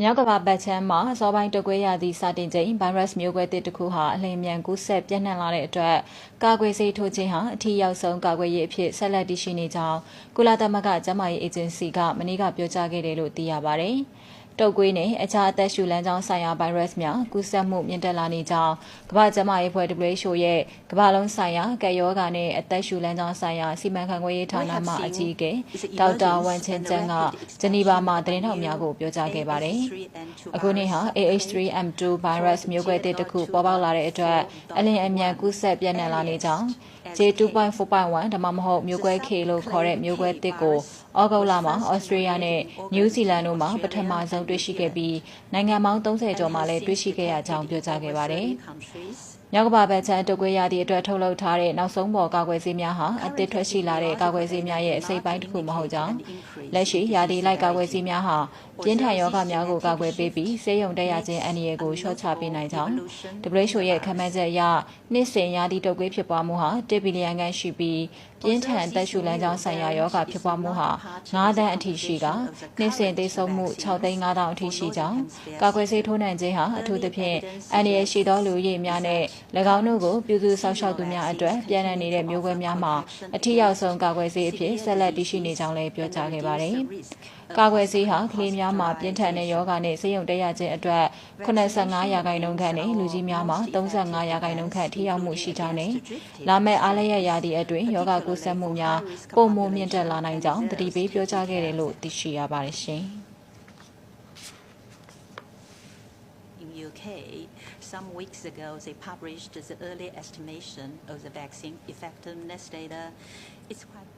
မြောက်ကမ္ဘာပတ်ချမ်းမှာအစောပိုင်းတုပ်ကွေးရသည့်စတင်ချိန်ဗိုင်းရပ်စ်မျိုးကွဲတစ်တစ်ခုဟာအလင်းမြန်ကူးစက်ပြန့်နှံ့လာတဲ့အတွက်ကာကွယ်ဆေးထိုးခြင်းဟာအထူးရောက်ဆုံးကာကွယ်ရေးအဖြစ်ဆက်လက်တည်ရှိနေကြောင်းကုလသမဂ္ဂကျန်းမာရေးအေဂျင်စီကမနေ့ကပြောကြားခဲ့တယ်လို့သိရပါတယ်။တုပ်ကွေးနဲ့အခြားအသက်ရှူလမ်းကြောင်းဆိုင်ရာဗိုင်းရပ်စ်များကူးစက်မှုမြင့်တက်လာနေကြောင်းကမ္ဘာ့ကျန်းမာရေးအဖွဲ့ WHO ရဲ့ကမ္ဘာလုံးဆိုင်ရာကပ်ရောဂါနဲ့အသက်ရှူလမ်းကြောင်းဆိုင်ရာစီမံခန့်ခွဲရေးဌာနမှအကြီးအကဲဒေါက်တာဝမ်ချင်ကျန်းကဂျနီဗာမှာသတင်းထောက်များကိုပြောကြားခဲ့ပါတယ်။အခုနေ့ဟာ AH3M2 ဗိုင်းရပ်စ်မျိုးကွဲတစ်ခုပေါ်ပေါက်လာတဲ့အတွက်အလင်းအမြန်ကူးစက်ပြန့်နှံ့လာနေကြောင်း J2.4.1 ဒါမှမဟုတ်မျိုးကွဲ K လို့ခေါ်တဲ့မျိုးကွဲတစ်ကိုဩဂုတ်လမှာဩစတြေးလျနဲ့နယူးဇီလန်တို့မှာပထမဆုံးတွေ့ရှိခဲ့ပြီးနိုင်ငံပေါင်း30ကျော်မှာလည်းတွေ့ရှိခဲ့ရကြောင်းပြောကြားခဲ့ပါတယ်။မြောက်ကမ္ဘာဘက်ခြမ်းတုပ်ကွေးရသည့်အတွက်ထုတ်လုပ်ထားတဲ့နောက်ဆုံးပေါ်ကာကွယ်ဆေးများဟာအသစ်ထွက်ရှိလာတဲ့ကာကွယ်ဆေးများရဲ့အစိပ်ပိုင်းတစ်ခုမဟုတ်ကြောင်းလက်ရှိရာသီလိုက်ကာကွယ်ဆေးများဟာပြင်းထန်ရောဂါများကိုကာကွယ်ပေးပြီးဆေးရုံတက်ရခြင်းအန္တရာယ်ကိုလျှော့ချပေးနိုင်ကြောင်း WHO ရဲ့ခန့်မှန်းချက်အရနှစ်စဉ်ရာသီတုပ်ကွေးဖြစ်ပွားမှုဟာ1ဘီလီယံခန့်ရှိပြီးပြင်းထန်သက်ရှူလမ်းကြောင်းဆိုင်ရာရောဂါဖြစ်ပွားမှုဟာ9 သန်းအထိရှိကနှစ်စဉ်သေဆုံးမှု6သိန်း5သောင်းအထိရှိကြောင်းကာကွယ်ဆေးထိုးနှံခြင်းဟာအထူးသဖြင့်အန္တရာယ်ရှိသောလူရည်များနဲ့၎င်းတို့ကိုပြုစုစောင့်ရှောက်သူများအတွက်ပြည်내နေတဲ့မျိုးကွဲများမှာအထူးရောက်ဆုံးကာကွယ်ဆေးအဖြစ်ဆက်လက်တည်ရှိနေကြောင်းလည်းပြောကြားခဲ့ပါတယ်။ကာကွယ်ဆေးဟာကလေးများမှာပြင်းထန်တဲ့ရောဂါနဲ့ဆေးရုံတက်ရခြင်းအတွက်85ရာခိုင်နှုန်းခန့်နဲ့လူကြီးများမှာ35ရာခိုင်နှုန်းခန့်ထိရောက်မှုရှိကြောင်းနဲ့လာမယ့်အားလျက်ရာသီအတွင်းရောဂါကူးစက်မှုများပုံမှန်မြင့်တက်လာနိုင်ကြောင်းတတိပေးပြောကြားခဲ့တယ်လို့သိရှိရပါတယ်ရှင်။ Some weeks ago, they published the early estimation of the vaccine effectiveness data. It's quite